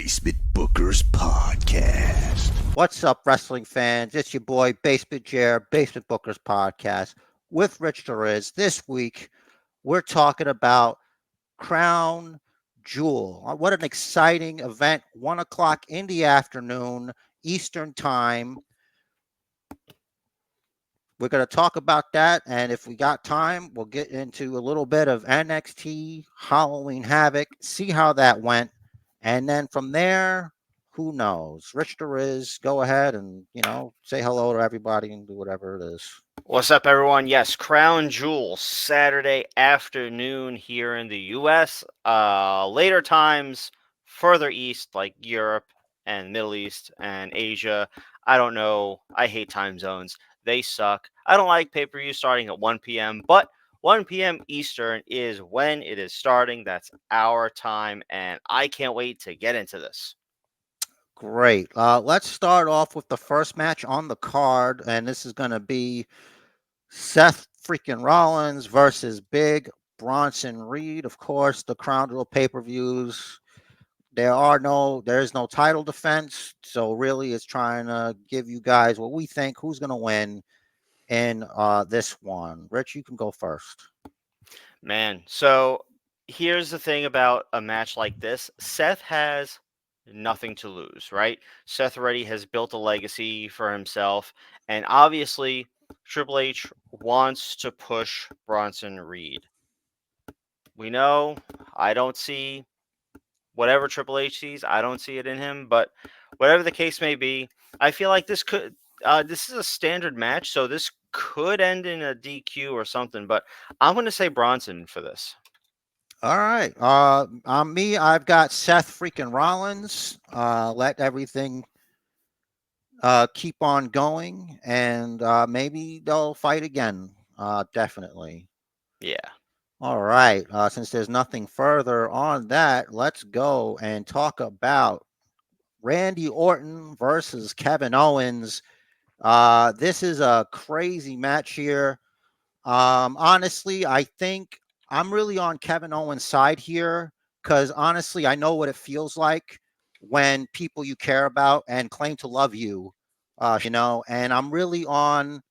Basement Bookers Podcast. What's up, wrestling fans? It's your boy, Basement Chair, Basement Bookers Podcast with Rich Torres. This week, we're talking about Crown Jewel. What an exciting event. 1 o'clock in the afternoon, Eastern Time. We're going to talk about that. And if we got time, we'll get into a little bit of NXT, Halloween Havoc, see how that went. And then from there, who knows? Rich Torres, go ahead and, say hello to everybody and do whatever it is. What's up, everyone? Yes, Crown Jewel, Saturday afternoon here in the U.S. Later times, further east, like Europe and Middle East and Asia. I don't know. I hate time zones. They suck. I don't like pay-per-view starting at 1 p.m., but 1 p.m. Eastern is when it is starting. That's our time, and I can't wait to get into this. Great. Let's start off with the first match on the card, and this is going to be Seth freaking Rollins versus Big Bronson Reed. Of course, the Crown Jewel pay-per-views. There's no title defense, so really it's trying to give you guys what we think who's going to win in this one. Rich, you can go first. Man, so here's the thing about a match like this. Seth has nothing to lose, right? Seth already has built a legacy for himself, and obviously Triple H wants to push Bronson Reed. We know I don't see whatever Triple H sees, I don't see it in him, but whatever the case may be, I feel like this is a standard match, so this could end in a DQ or something, but I'm going to say Bronson for this. All right. On me, I've got Seth freaking Rollins. Let everything keep on going, and maybe they'll fight again. Definitely. Yeah. All right. Since there's nothing further on that, let's go and talk about Randy Orton versus Kevin Owens. This is a crazy match here. Honestly, I think I'm really on Kevin Owens' side here because honestly, I know what it feels like when people you care about and claim to love you, and I'm really on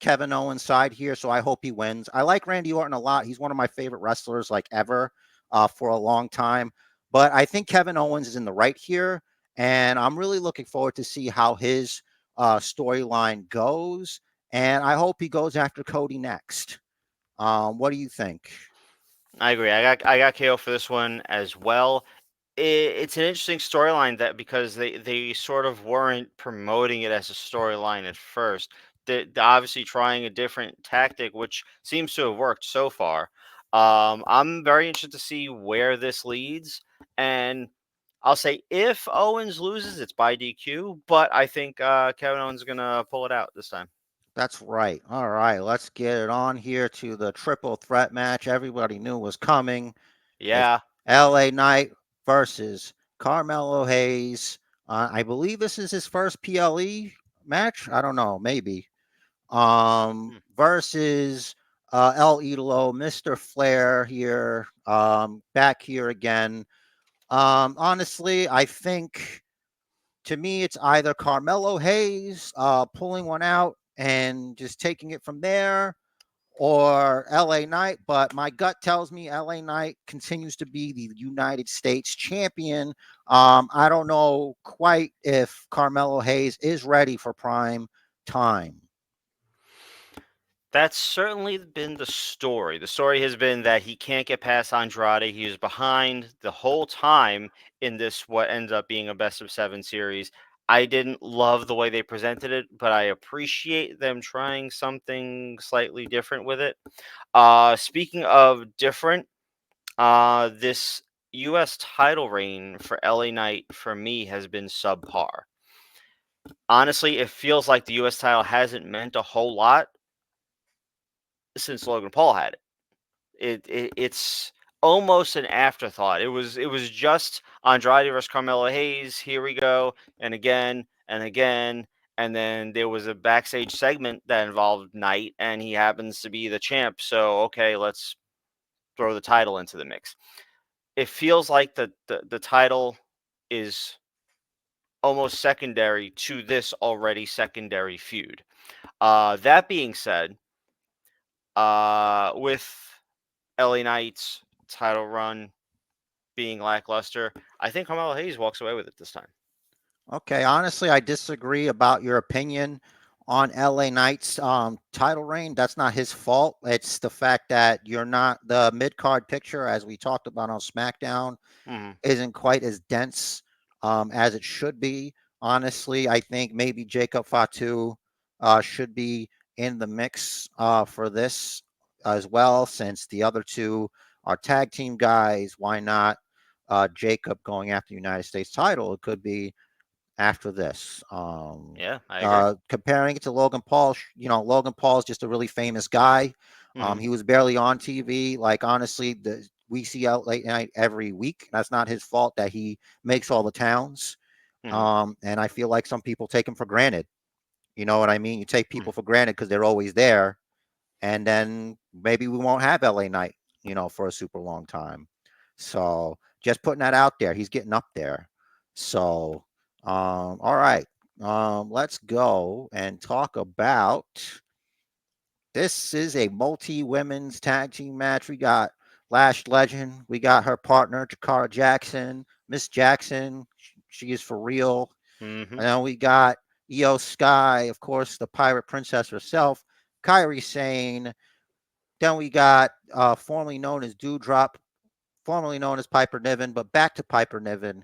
Kevin Owens' side here, so I hope he wins. I like Randy Orton a lot. He's one of my favorite wrestlers, like ever, for a long time. But I think Kevin Owens is in the right here, and I'm really looking forward to see how his storyline goes. And I hope he goes after Cody next. What do you think? I agree. I got KO for this one as well. It's an interesting storyline that because they sort of weren't promoting it as a storyline at first. They're obviously trying a different tactic, which seems to have worked so far. I'm very interested to see where this leads, and I'll say if Owens loses, it's by DQ, but I think Kevin Owens is gonna pull it out this time. That's right. All right, let's get it on here to the triple threat match everybody knew was coming. It's Yeah. LA Knight versus Carmelo Hayes. I believe this is his first PLE match. I don't know, maybe. Versus El Idolo, Mr. Flair here, back here again. Honestly, I think to me it's either Carmelo Hayes pulling one out and just taking it from there, or LA Knight, but my gut tells me LA Knight continues to be the United States champion. I don't know quite if Carmelo Hayes is ready for prime time. That's certainly been the story. The story has been that he can't get past Andrade. He was behind the whole time in this, what ends up being a best of seven series. I didn't love the way they presented it, but I appreciate them trying something slightly different with it. Speaking of different, this U.S. title reign for LA Knight for me has been subpar. Honestly, it feels like the U.S. title hasn't meant a whole lot since Logan Paul had it. It's almost an afterthought. It was just Andrade versus Carmelo Hayes. Here we go, and again and again, and then there was a backstage segment that involved Knight, and he happens to be the champ. So okay, let's throw the title into the mix. It feels like the title is almost secondary to this already secondary feud. That being said, with LA Knight's title run being lackluster, I think Carmelo Hayes walks away with it this time. Okay, honestly, I disagree about your opinion on LA Knight's title reign. That's not his fault. It's the fact that you're not the mid card picture, as we talked about on SmackDown, Hmm. isn't quite as dense as it should be. Honestly, I think maybe Jacob Fatu should be in the mix for this as well, since the other two are tag team guys. Why not Jacob going after the United States title? It could be after this. Yeah, I agree. Comparing it to Logan Paul, Logan Paul is just a really famous guy. Hmm. He was barely on TV. Like honestly, we see out late night every week. That's not his fault that he makes all the towns. Hmm. And I feel like some people take him for granted. You know what I mean? You take Hmm. people for granted because they're always there, and then maybe we won't have LA Knight, for a super long time. So just putting that out there, he's getting up there. So, all right, let's go and talk about. This is a multi women's tag team match. We got Lash Legend. We got her partner Jakara Jackson, Miss Jackson. She is for real. Hmm. And then we got Io Sky, of course, the pirate princess herself. Kyrie Sane. Then we got formerly known as Dewdrop, formerly known as Piper Niven, but back to Piper Niven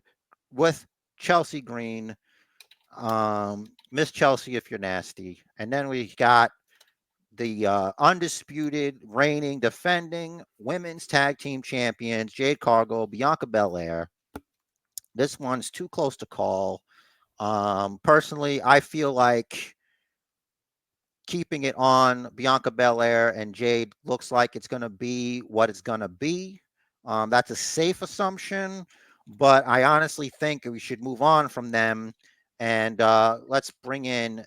with Chelsea Green, Miss Chelsea if you're nasty. And then we got the undisputed, reigning, defending women's tag team champions, Jade Cargill, Bianca Belair. This one's too close to call. Personally, I feel like keeping it on Bianca Belair and Jade looks like it's going to be what it's going to be. That's a safe assumption, but I honestly think we should move on from them and let's bring in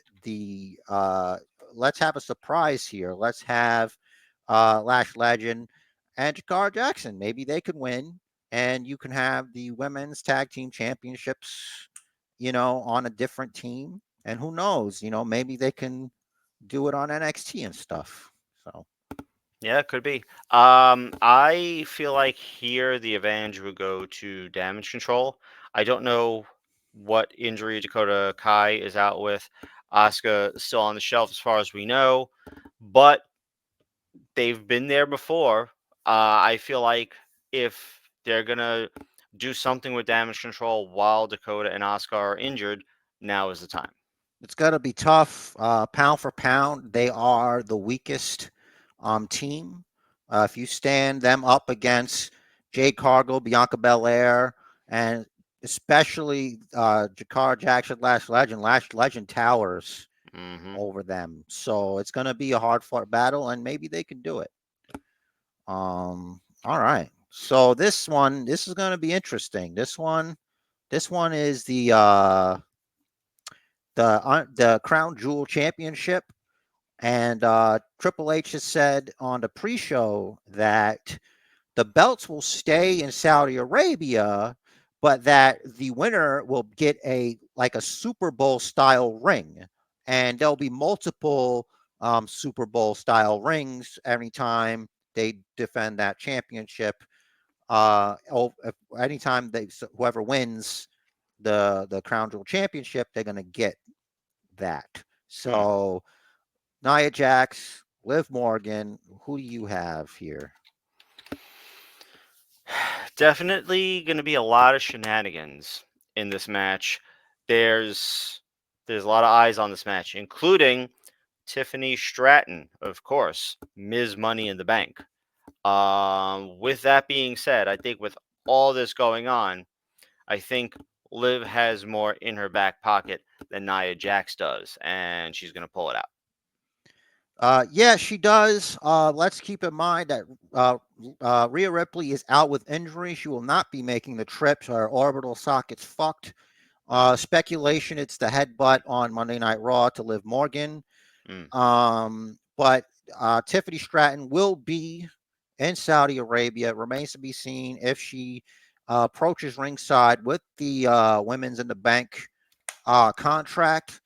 let's have a surprise here. Let's have Lash Legend and Jakar Jackson. Maybe they could win, and you can have the women's tag team championships, on a different team. And who knows, maybe they can do it on NXT and stuff. So Yeah, it could be. I feel like here the advantage would go to damage control. I don't know what injury Dakota Kai is out with. Asuka is still on the shelf as far as we know, but they've been there before. I feel like if they're gonna do something with damage control while Dakota and Asuka are injured, now is the time. it's got to be tough. Pound for pound, they are the weakest team. If you stand them up against Jade Cargill, Bianca Belair, and especially Jakar Jackson, Lash Legend towers Hmm. over them. So it's going to be a hard fought battle, and maybe they can do it. All right. So this is going to be interesting. This one is the Crown Jewel Championship, and Triple H has said on the pre-show that the belts will stay in Saudi Arabia, but that the winner will get a Super Bowl style ring, and there'll be multiple Super Bowl style rings every time they defend that championship. Anytime whoever wins the Crown Jewel Championship, they're gonna get that. Hmm. So Nia Jax, Liv Morgan, who do you have here? Definitely going to be a lot of shenanigans in this match. There's there's a lot of eyes on this match, including Tiffany Stratton, of course, Ms. Money in the Bank. With that being said, I think with all this going on, I think Liv has more in her back pocket than Nia Jax does, and she's going to pull it out. Yeah, she does. Let's keep in mind that Rhea Ripley is out with injury. She will not be making the trip. Her orbital socket's fucked. Speculation: it's the headbutt on Monday Night Raw to Liv Morgan. Mm. But Tiffany Stratton will be in Saudi Arabia. It remains to be seen if she approaches ringside with the women's in the bank contract.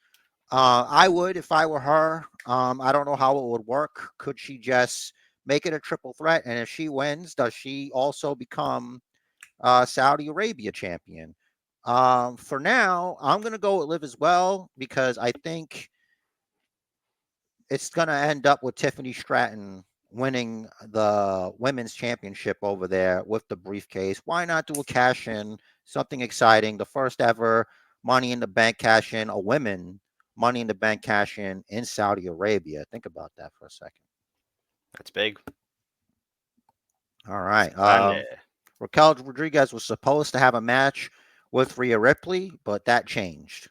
I would if I were her. I don't know how it would work. Could she just make it a triple threat? And if she wins, does she also become Saudi Arabia champion? For now, I'm going to go with Live as well because I think it's going to end up with Tiffany Stratton winning the women's championship over there with the briefcase. Why not do a cash in, something exciting, the first ever Money in the Bank cash in, a women Money in the Bank cash in Saudi Arabia? Think about that for a second. That's big. All right. Grande. Raquel Rodriguez was supposed to have a match with Rhea Ripley, but that changed.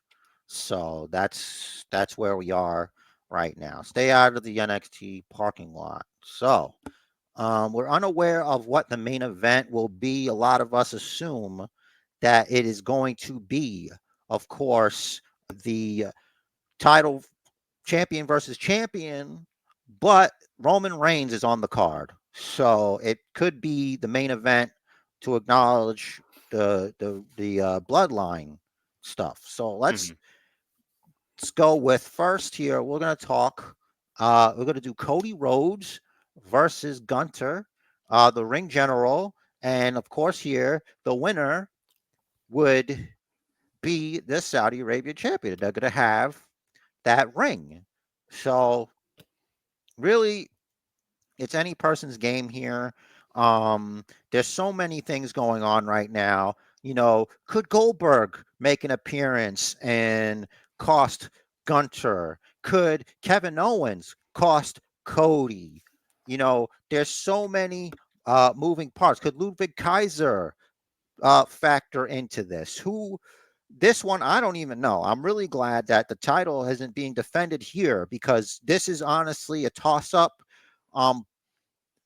So that's where we are right now. Stay out of the NXT parking lot. So we're unaware of what the main event will be. A lot of us assume that it is going to be, of course, the title champion versus champion, but Roman Reigns is on the card. So it could be the main event to acknowledge the bloodline stuff. So Hmm. let's go with first here. We're gonna talk. We're gonna do Cody Rhodes versus Gunter, the ring general, and of course here the winner would be the Saudi Arabia champion. They're gonna have that ring. So really, it's any person's game here. There's so many things going on right now. Could Goldberg make an appearance and cost Gunter? Could Kevin Owens cost Cody? There's so many moving parts. Could Ludwig Kaiser factor into this? This one, I don't even know. I'm really glad that the title isn't being defended here because this is honestly a toss up. Um,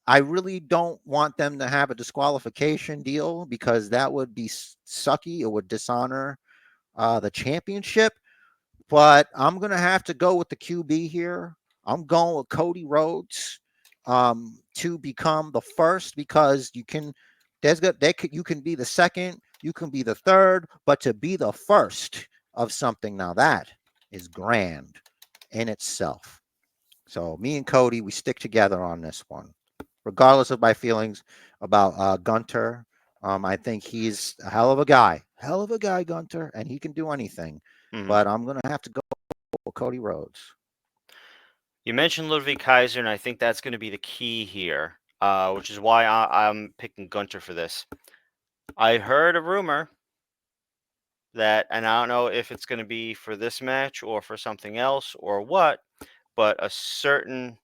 I really don't want them to have a disqualification deal because that would be sucky. It would dishonor the championship. But I'm gonna have to go with the QB here. I'm going with Cody Rhodes to become the first because you can. You can be the second, you can be the third, but to be the first of something now that is grand in itself. So me and Cody, we stick together on this one, regardless of my feelings about Gunter. I think he's a hell of a guy, Gunter, and he can do anything. Hmm. But I'm gonna have to go with Cody Rhodes. You mentioned Ludwig Kaiser, and I think that's going to be the key here, which is why I'm picking Gunter for this. I heard a rumor that, and I don't know if it's going to be for this match or for something else or what, but a certain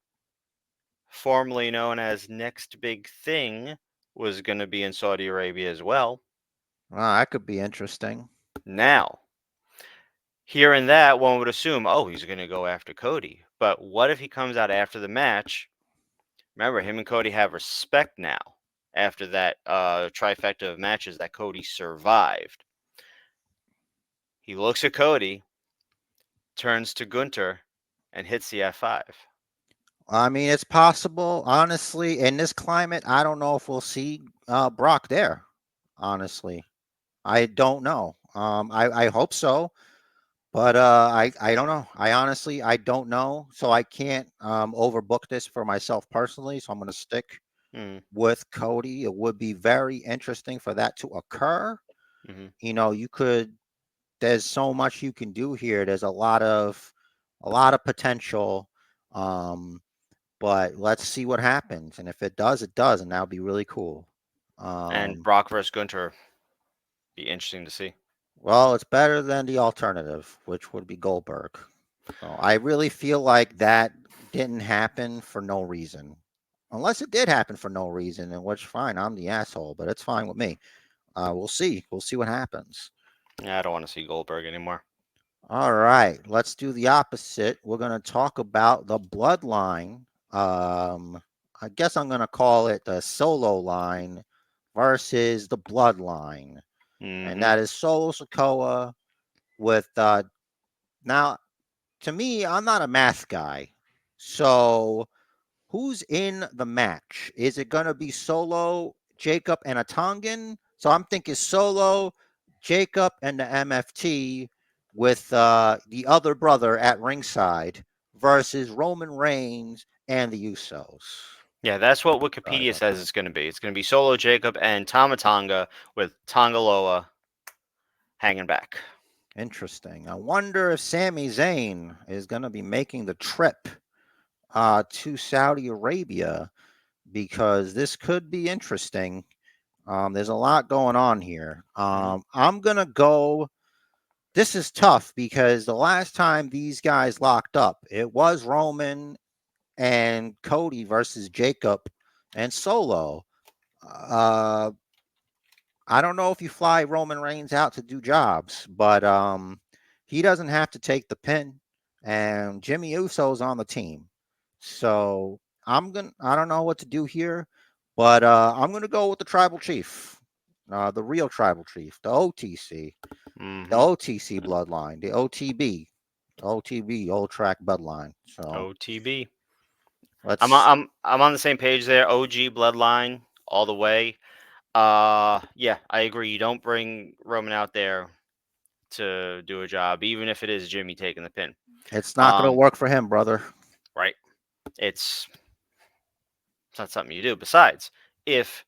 formerly known as Next Big Thing was going to be in Saudi Arabia as well. That could be interesting. Now, hearing that, one would assume, oh, he's going to go after Cody. But what if he comes out after the match? Remember, him and Cody have respect now after that trifecta of matches that Cody survived. He looks at Cody, turns to Gunter, and hits the F5. I mean, it's possible. Honestly, in this climate, I don't know if we'll see Brock there. Honestly, I don't know. I hope so. But I don't know. I don't know. So I can't overbook this for myself personally. So I'm going to stick Mm, with Cody. It would be very interesting for that to occur. hmm You could. There's so much you can do here. There's a lot of potential. Um, but let's see what happens. And if it does, it does, and that'll be really cool. And Um, Brock versus Gunter be interesting to see. well, it's better than the alternative, which would be Goldberg. So I really feel like that didn't happen for no reason. Unless it did happen for no reason, in which fine, I'm the asshole, but it's fine with me. We'll see. We'll see what happens. Yeah, I don't want to see Goldberg anymore. All right, let's do the opposite. We're going to talk about the bloodline. I guess I'm going to call it the solo line versus the bloodline. And Hmm. that is Solo Sokoa with now to me, I'm not a math guy. So who's in the match? Is it going to be Solo, Jacob, and a Tongan? So I'm thinking Solo, Jacob, and the MFT with the other brother at ringside versus Roman Reigns and the Usos. Yeah, that's what Sorry Wikipedia about says that. it's going to be. It's going to be Solo, Jacob, and Tamatonga with Tongaloa hanging back. Interesting. I wonder if Sami Zayn is going to be making the trip to Saudi Arabia because this could be interesting. There's a lot going on here. Mhm. I'm going to go. This is tough because the last time these guys locked up, it was Roman and Cody versus Jacob and Solo. Uh, I don't know if you fly Roman Reigns out to do jobs, but he doesn't have to take the pin, and Jimmy Uso's on the team. So I don't know what to do here, but I'm gonna go with the tribal chief, the real tribal chief, the OTC, the Mm-hmm. OTC bloodline, the OTB, Old Track Bloodline. So OTB. let's. I'm on the same page there. OG Bloodline all the way. Yeah, I agree. You don't bring Roman out there to do a job, even if it is Jimmy taking the pin. It's not gonna Um, work for him, brother. right. It's it's not something you do. Besides, if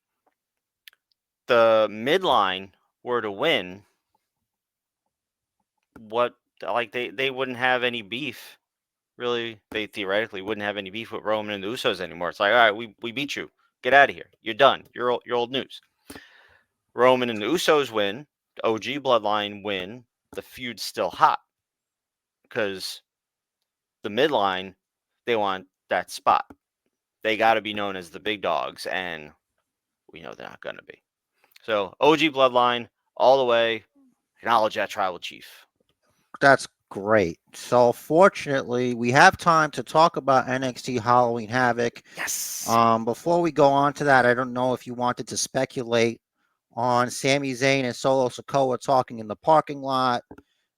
the midline were to win, what like they wouldn't have any beef. Really, they theoretically wouldn't have any beef with Roman and the Usos anymore. It's like, all right, we beat you. Get out of here. You're done. You're old news. Roman and the Usos win. The OG Bloodline win. The feud's still hot because the midline, they want that spot. They got to be known as the big dogs, and we know they're not going to be. So OG Bloodline all the way. Acknowledge that tribal chief. That's great. So fortunately, we have time to talk about NXT Halloween Havoc. Yes. Before we go on to that, I don't know if you wanted to speculate on Sami Zayn and Solo Sikoa talking in the parking lot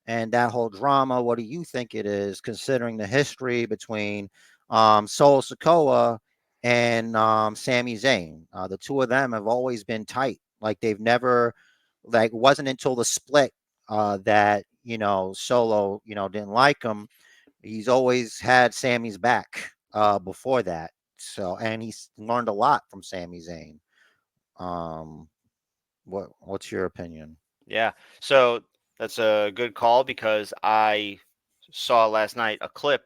and that whole drama. What do you think it is, considering the history between Solo Sikoa and Sami Zayn? The two of them have always been tight. Like they've never, like, it wasn't until the split that Solo didn't like him. He's always had Sammy's back before that. So, and he's learned a lot from Sami Zayn. Um, what's your opinion? Yeah. So that's a good call because I saw last night a clip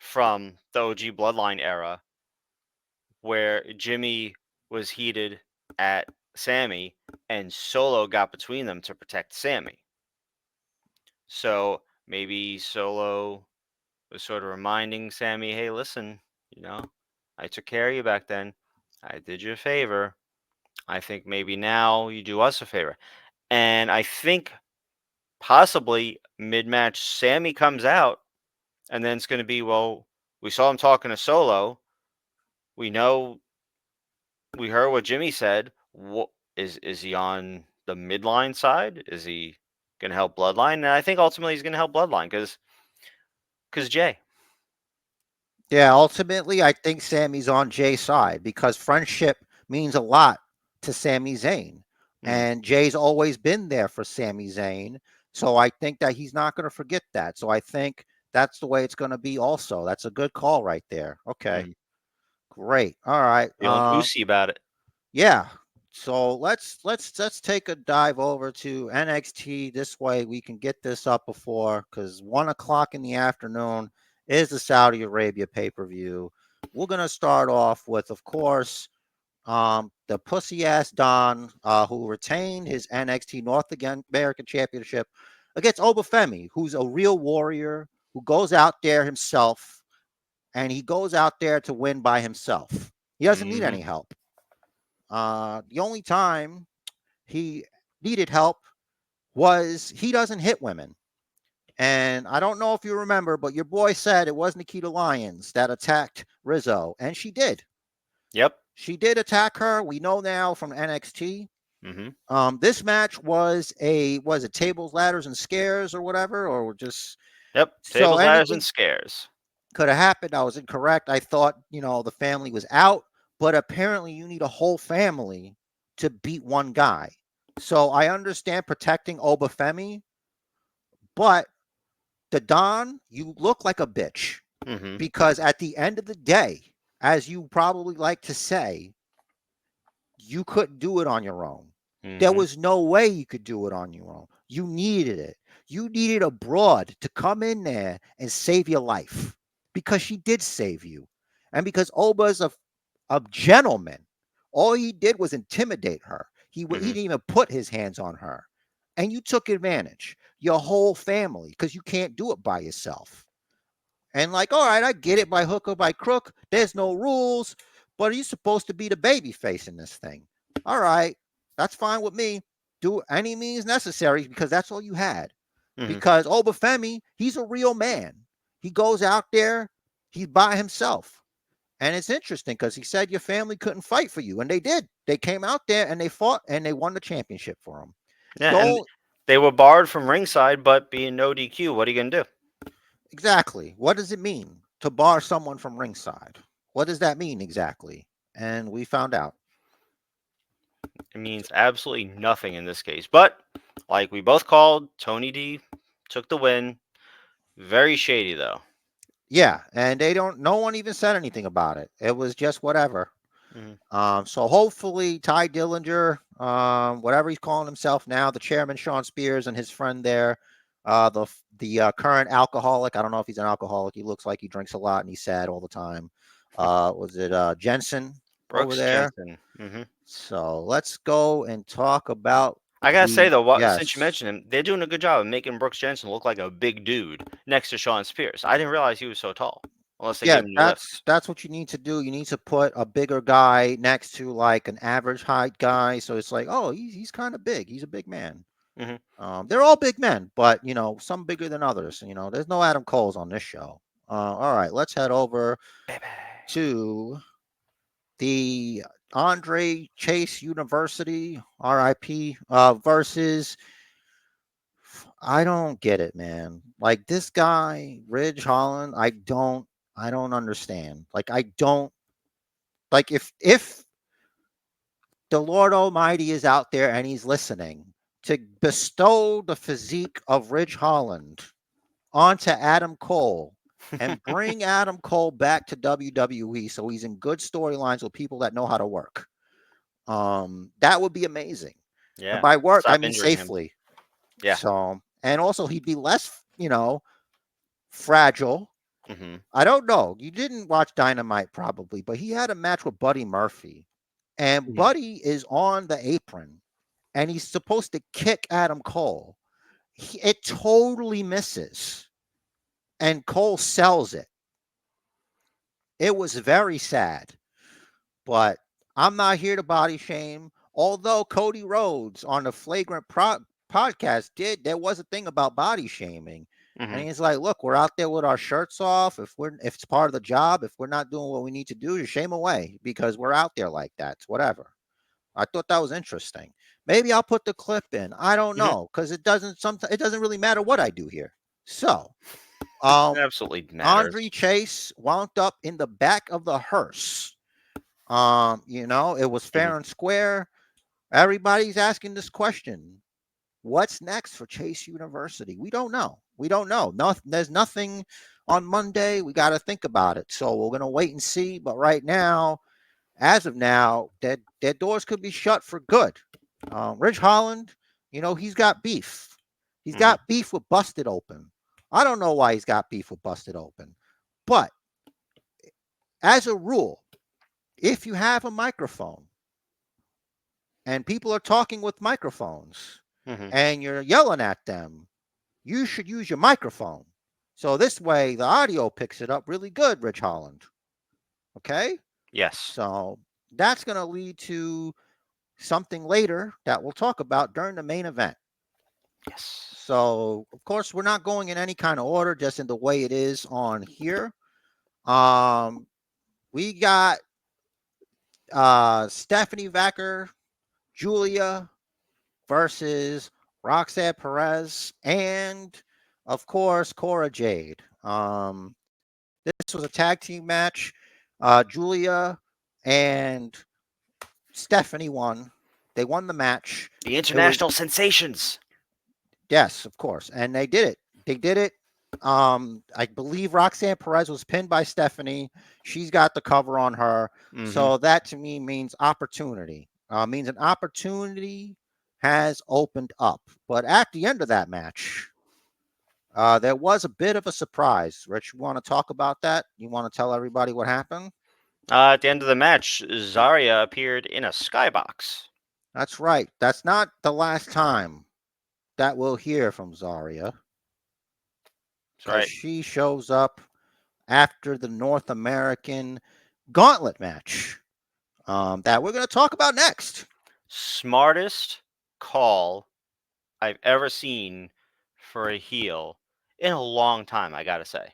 from the OG Bloodline era where Jimmy was heated at Sammy and Solo got between them to protect Sammy. So maybe Solo was sort of reminding Sammy, hey, listen, you know, I took care of you back then. I did you a favor. I think maybe now you do us a favor. And I think possibly mid match, Sammy comes out, and then it's going to be, well, we saw him talking to Solo. We know we heard what Jimmy said. What is he on the midline side? Is he going to help Bloodline? And I think ultimately he's going to help Bloodline because Jay. Yeah, ultimately, I think Sammy's on Jay's side because friendship means a lot to Sami Zayn. Mm, And Jay's always been there for Sami Zayn. So I think that he's not going to forget that. So I think that's the way it's going to be also. That's a good call right there. Okay. mm. Great. All right. Feeling oozy about it. Yeah. So let's take a dive over to NXT. This way we can get this up before because 1 o'clock in the afternoon is the Saudi Arabia pay-per-view. We're gonna start off with, of course, the pussy ass Don, who retained his NXT North American Championship against Obafemi, who's a real warrior who goes out there himself and he goes out there to win by himself. He doesn't need Hmm. any help. The only time he needed help was he doesn't hit women. And I don't know if you remember, but your boy said it was Nikita Lyons that attacked Rizzo, and she did. Yep. She did attack her. We know now from NXT. Hmm. This match was it tables, ladders, and scares or whatever, or just Yep. so Tables, ladders, and anything scares. could have happened. I was incorrect. I thought the family was out, but apparently you need a whole family to beat one guy. So I understand protecting Obafemi, but the Don, you look like a bitch Mm-hmm. because at the end of the day, as you probably like to say, you couldn't do it on your own. There Mm-hmm. was no way you could do it on your own. You needed it. You needed a broad to come in there and save your life because she did save you. And because Oba's a gentleman, all he did was intimidate her. He Mm-hmm. didn't even put his hands on her. And you took advantage, your whole family, because you can't do it by yourself. And like, all right, I get it by hook or by crook. There's no rules, but are you supposed to be the baby face in this thing? All right, that's fine with me. Do any means necessary because that's all you had. Mm-hmm. Because Obafemi, he's a real man. He goes out there, he's by himself. And it's interesting because he said your family couldn't fight for you, and they did. They came out there and they fought and they won the championship for him. Yeah, and Don't they were barred from ringside, but being no DQ, what are you gonna do? exactly. What does it mean to bar someone from ringside? What does that mean exactly? And we found out. It means absolutely nothing in this case. But like we both called, Tony D took the win. Very shady though. Yeah, and they don't. No one even said anything about it. It was just whatever. Mm-hmm. So hopefully Ty Dillinger, whatever he's calling himself now, the chairman Sean Spears and his friend there, the current alcoholic. I don't know if he's an alcoholic. He looks like he drinks a lot and he's sad all the time. Was it Jensen over Brooks there? Jensen. Mm-hmm. So let's go and talk about I gotta say the though, what since you yes. mentioned him, they're doing a good job of making Brooks Jensen look like a big dude next to Sean Spears. I didn't realize he was so tall, unless they Yeah, gave him the lift. that's what you need to do. You need to put a bigger guy next to like an average height guy, so it's like, oh, he's kind of big. He's a big man. Mm-hmm. They're all big men, but some bigger than others. There's no Adam Coles on this show. All right, let's head over Baby. to the Andre Chase University (RIP) versus. I don't get it, man. Like this guy, Ridge Holland. I don't understand. Like I don't like if the Lord Almighty is out there and he's listening to bestow the physique of Ridge Holland onto Adam Cole and bring Adam Cole back to WWE so he's in good storylines with people that know how to work. That would be amazing. And Yeah. by work, I Stop mean injuring him. safely. Yeah. So, and also he'd be less, fragile. Mm-hmm. I don't know. You didn't watch Dynamite probably, but he had a match with Buddy Murphy. And Mm-hmm. Buddy is on the apron and he's supposed to kick Adam Cole. It totally misses. And Cole sells it. It was very sad, but I'm not here to body shame. Although Cody Rhodes on the Flagrant podcast there was a thing about body shaming. And Mm-hmm. he's like, look, we're out there with our shirts off. If it's part of the job, if we're not doing what we need to do, just shame away because we're out there like that. It's whatever. I thought that was interesting. Maybe I'll put the clip in. I don't Mm-hmm. know because it doesn't really matter what I do here. So, um, Absolutely Andre matters. Chase wound up in the back of the hearse. It was Mm-hmm. fair and square. Everybody's asking this question. What's next for Chase University? We don't know. We don't know. No, there's nothing on Monday. We got to think about it. So we're gonna wait and see. But right now, as of now, their doors could be shut for good. Ridge Holland, he's got beef. He's Mm-hmm. got beef with Busted Open. I don't know why he's got beef with Busted Open, but as a rule, if you have a microphone and people are talking with microphones Mm-hmm. and you're yelling at them, you should use your microphone. So this way the audio picks it up really good, Rich Holland. Okay? Yes. So that's going to lead to something later that we'll talk about during the main event. Yes. So, of course, we're not going in any kind of order, just in the way it is on here. Um, we got Stephanie Vacker, Julia versus Roxanne Perez, and of course Cora Jade. This was a tag team match. Julia and Stephanie won. They won the match. The It was international sensations. Yes, of course, and they did it. They did it. I believe Roxanne Perez was pinned by Stephanie. She's got the cover on her, Hmm. so that to me means opportunity. Means an opportunity has opened up. But at the end of that match, there was a bit of a surprise. Rich, you want to talk about that? You want to tell everybody what happened? At the end of the match, Zarya appeared in a skybox. That's right. That's not the last time that we'll hear from Zarya That's because right. she shows up after the North American Gauntlet match that we're going to talk about next. Smartest call I've ever seen for a heel in a long time, I gotta say.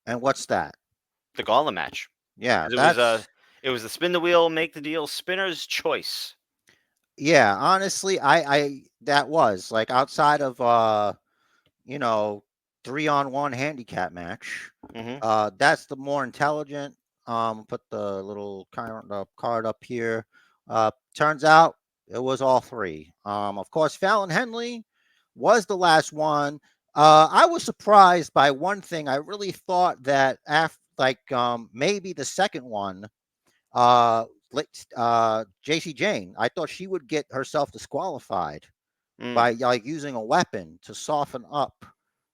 And what's that? The Gauntlet match. Yeah, 'Cause that's it was the spin the wheel, make the deal, spinner's choice. yeah. Honestly, I that was like outside of you know 3-on-1 handicap match. Hmm. That's the more intelligent. Put the little card up here. Turns out it was all three. Of course, Fallon Henley was the last one. I was surprised by one thing. I really thought that after, like, maybe the second one, uh, JC Jane, I thought she would get herself disqualified Mm. by like using a weapon to soften up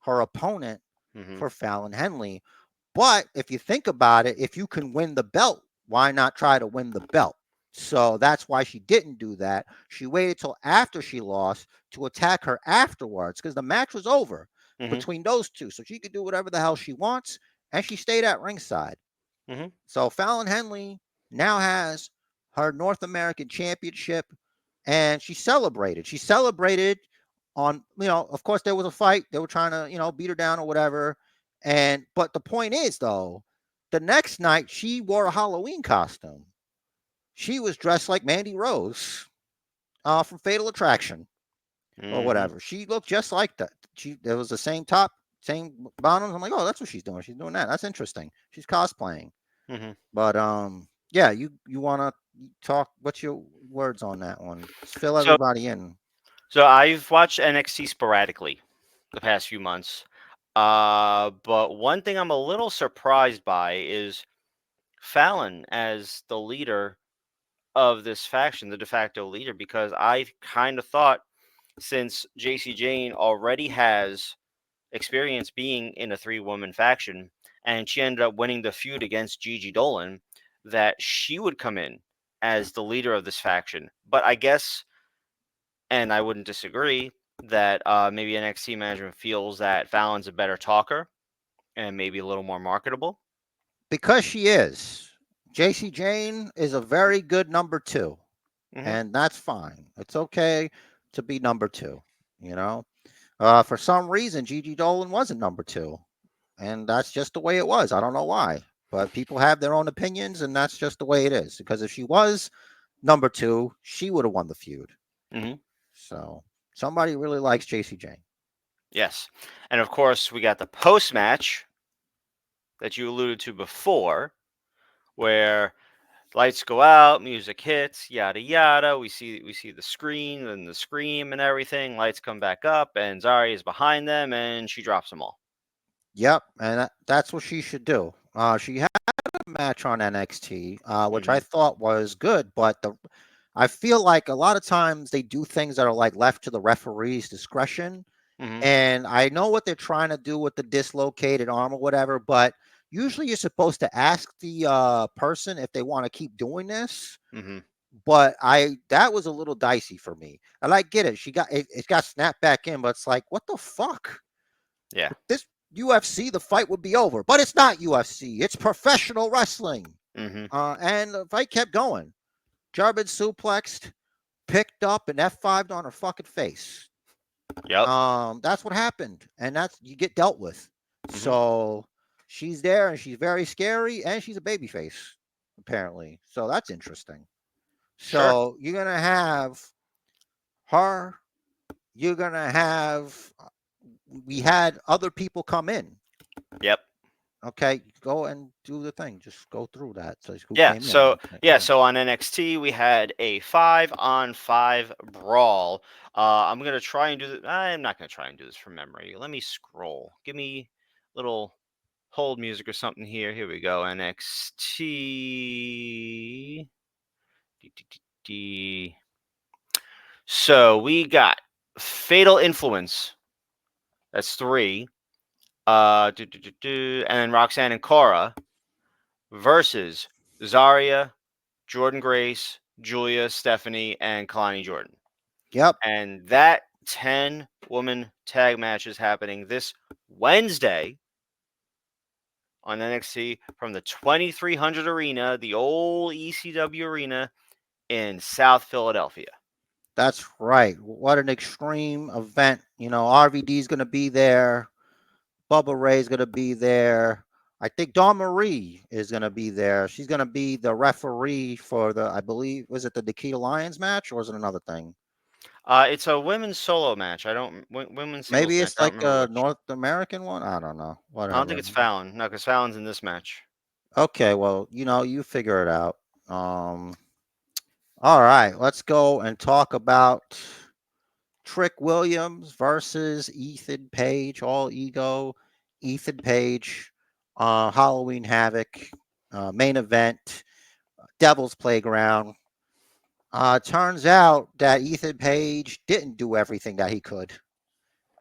her opponent Hmm. for Fallon Henley. But if you think about it, if you can win the belt, why not try to win the belt? So that's why she didn't do that. She waited till after she lost to attack her afterwards because the match was over Hmm. between those two. So she could do whatever the hell she wants. And she stayed at ringside. Hmm. So Fallon Henley now has her North American Championship, and she celebrated. She celebrated on, of course, there was a fight. They were trying to, beat her down or whatever. And but the point is, though, the next night she wore a Halloween costume. She was dressed like Mandy Rose from Fatal Attraction or Hmm. whatever. She looked just like that. There was the same top, same bottoms. I'm like, oh, that's what she's doing. She's doing that. That's interesting. She's cosplaying. Hmm. But yeah, you wanna talk? What's your words on that one? Just fill So, everybody in. so I've watched NXT sporadically the past few months. But one thing I'm a little surprised by is Fallon as the leader of this faction, the de facto leader, because I kind of thought since JC Jane already has experience being in a three-woman faction and she ended up winning the feud against Gigi Dolan, that she would come in as the leader of this faction. But I guess, and I wouldn't disagree, that maybe NXT management feels that Fallon's a better talker and maybe a little more marketable. Because she is. JC Jane is a very good number two, Hmm. and that's fine. It's okay to be number two. You know, for some reason, Gigi Dolan wasn't number two, and that's just the way it was. I don't know why, but people have their own opinions, and that's just the way it is. Because if she was number two, she would have won the feud. Hmm. So somebody really likes JC Jane. Yes. And of course, we got the post match that you alluded to before, where lights go out, music hits, yada yada. We see the screen and the scream and everything. Lights come back up, and Zari is behind them, and she drops them all. Yep, and that's what she should do. She had a match on NXT, which I Hmm. thought was good, but I feel like a lot of times they do things that are like left to the referee's discretion. Hmm. And I know what they're trying to do with the dislocated arm or whatever, but usually you're supposed to ask the person if they want to keep doing this. Hmm. But that was a little dicey for me. And I get it. It got snapped back in, but it's like, what the fuck? Yeah. This UFC, the fight would be over, but it's not UFC. It's professional wrestling. Hmm. And the fight kept going. Jarbid suplexed, picked up, and F5'd on her fucking face. Yep. That's what happened, and that's you get dealt with. Hmm. So she's there, and she's very scary, and she's a baby face, apparently. So that's interesting. Sure. So you're gonna have her. You're gonna have. We had other people come in. Yep. Okay, go and do the thing. Just go through that. So who Yeah, came in and so everything. yeah, Yeah. so on NXT we had a 5-on-5 brawl. I'm gonna try and do this. I'm not gonna try and do this from memory. Let me scroll. Give me little hold music or something here. Here we go. NXT. So we got Fatal Influence. That's 3. And then Roxanne and Cora versus Zarya, Jordan Grace, Julia, Stephanie, and Kalani Jordan. Yep. And that 10-woman tag match is happening this Wednesday on NXT from the 2300 Arena, the old ECW Arena in South Philadelphia. That's right. What an extreme event. RVD's going to be there. Bubba Ray's going to be there. I think Dawn Marie is going to be there. She's going to be the referee for I believe, was it the Nikita Lyons match or was it another thing? It's a women's solo match. I don't women's singles Maybe match. it's I don't like remember a which. North American one. I don't know. I don't think Whatever. it's Fallon. No, because Fallon's in this match. Okay, well, you figure it out. Um, all right, let's go and talk about Trick Williams versus Ethan Page, all ego. Ethan Page, Halloween Havoc, main event, Devil's Playground. Turns out that Ethan Page didn't do everything that he could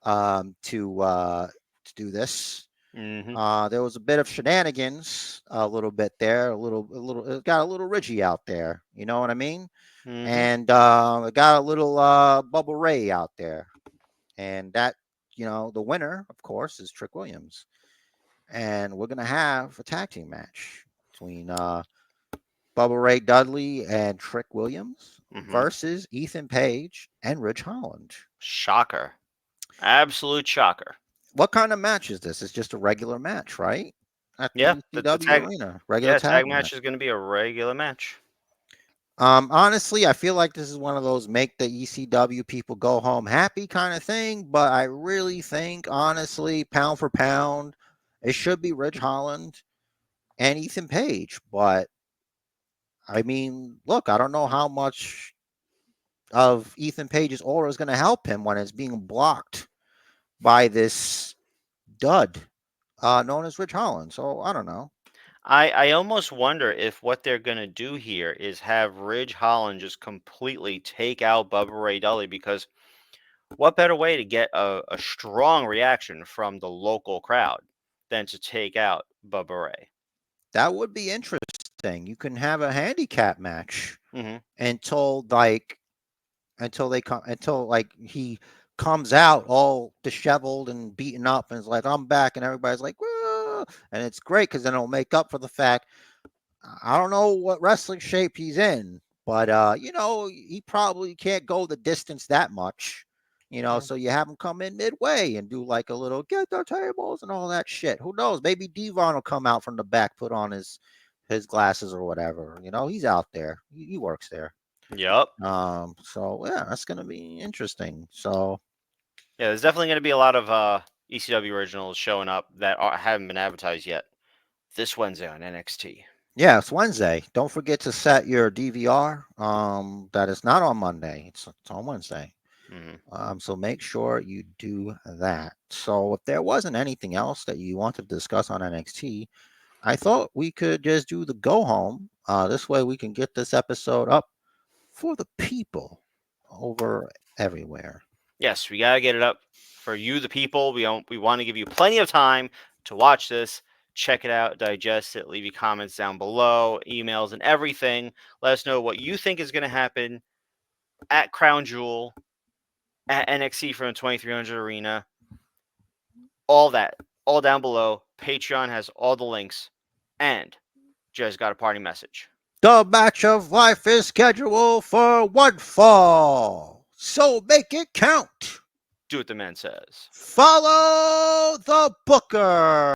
to do this. Mm-hmm. There was a bit of shenanigans, a little bit there, it got a little ridgy out there. You know what I mean? Mm-hmm. And it got a little Bubba Ray out there, and that the winner, of course, is Trick Williams, and we're gonna have a tag team match between Bubba Ray Dudley and Trick Williams Mm-hmm. versus Ethan Page and Ridge Holland. Shocker. Absolute shocker. What kind of match is this? It's just a regular match, right? At the Yeah, the ECW tag arena, regular yeah, tag tag match match. is going to be a regular match. Honestly, I feel like this is one of those make the ECW people go home happy kind of thing, but I really think, honestly, pound for pound, it should be Ridge Holland and Ethan Page. But I mean, look, I don't know how much of Ethan Page's aura is going to help him when it's being blocked by this dud known as Ridge Holland. So I don't know. I almost wonder if what they're going to do here is have Ridge Holland just completely take out Bubba Ray Dudley, because what better way to get a strong reaction from the local crowd than to take out Bubba Ray? That would be interesting. You can have a handicap match Mm-hmm. until like he comes out all disheveled and beaten up and is like, I'm back, and everybody's like, whoa, and it's great because then it'll make up for the fact I don't know what wrestling shape he's in, but he probably can't go the distance that much. So you have him come in midway and do like a little get the tables and all that shit. Who knows? Maybe Devon will come out from the back, put on his glasses or whatever. He's out there. He works there. Yep. So yeah, that's gonna be interesting. So Yeah, there's definitely going to be a lot of ECW originals showing up that haven't been advertised yet this Wednesday on NXT. yeah, it's Wednesday. Don't forget to set your DVR. That is not on Monday. It's on Wednesday. Mm-hmm. So make sure you do that. So if there wasn't anything else that you wanted to discuss on NXT, I thought we could just do the go home. This way we can get this episode up for the people over everywhere. Yes, we got to get it up for you, the people. We want to give you plenty of time to watch this, check it out, digest it, leave your comments down below, emails and everything. Let us know what you think is going to happen at Crown Jewel, at NXT from the 2300 Arena. All that, all down below. Patreon has all the links. And just got a party message. The match of life is scheduled for one fall. So make it count. Do what the man says. Follow the Booker.